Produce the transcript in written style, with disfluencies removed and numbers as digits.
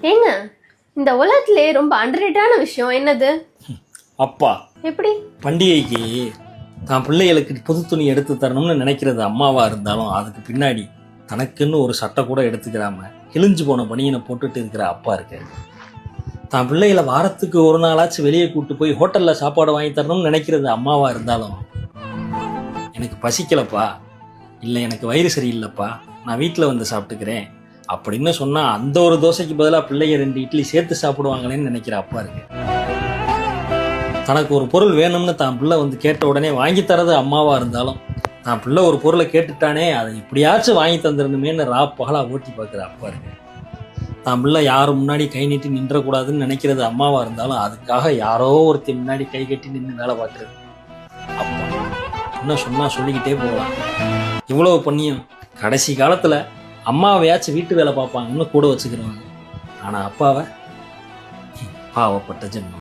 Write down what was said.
ஏங்க, இந்த உலகத்திலே ரொம்ப அண்டர்ரேட்டான விஷயம் என்னது? அப்பா. எப்படி? பண்டிகைக்கு தான் பிள்ளைகளுக்கு புது துணி எடுத்து தரணும்னு நினைக்கிறது அம்மாவா இருந்தாலும் அதுக்கு பின்னாடி தனக்குன்னு ஒரு சட்டை கூட எடுத்துக்கிறாம கிழிஞ்சு போன பனியனை போட்டுட்டு இருக்கிற அப்பா இருக்காரு. தான் பிள்ளைகளை வாரத்துக்கு ஒரு நாளாச்சும் வெளியே கூட்டு போய் ஹோட்டல்ல சாப்பாடு வாங்கி தரணும்னு நினைக்கிறது அம்மாவா இருந்தாலும், எனக்கு பசிக்கலப்பா, இல்லை எனக்கு வயிறு சரியில்லைப்பா, நான் வீட்டில் வந்து சாப்பிட்டுக்கிறேன் அப்படின்னு சொன்னா அந்த ஒரு தோசைக்கு பதிலாக பிள்ளைங்க 2 இட்லி சேர்த்து சாப்பிடுவாங்களேன்னு நினைக்கிற அப்பா இருக்கு. தனக்கு ஒரு பொருள் வேணும்னு தான் பிள்ளை வந்து கேட்ட உடனே வாங்கி தரது அம்மாவா இருந்தாலும், தான் பிள்ளை ஒரு பொருளை கேட்டுட்டானே அதை எப்படியாச்சும் வாங்கி தந்துடணுமேன்னு பகலா ஓட்டி பார்க்குற அப்பா இருக்கு. தான் பிள்ளை யாரும் முன்னாடி கை நீட்டி நின்றக்கூடாதுன்னு நினைக்கிறது அம்மாவா இருந்தாலும் அதுக்காக யாரோ ஒருத்தர் முன்னாடி கை கட்டி நின்று வேலை பார்க்கறது அப்பா. என்ன சொன்னா சொல்லிக்கிட்டே போகலாம். இவ்வளவு பண்ணியும் கடைசி காலத்துல அம்மாவையாச்சும் வீட்டு வேலை பார்ப்பாங்கன்னு கூட வச்சுக்கிறவங்க. ஆனா அப்பாவை பாவப்பட்ட ஜென்மம்.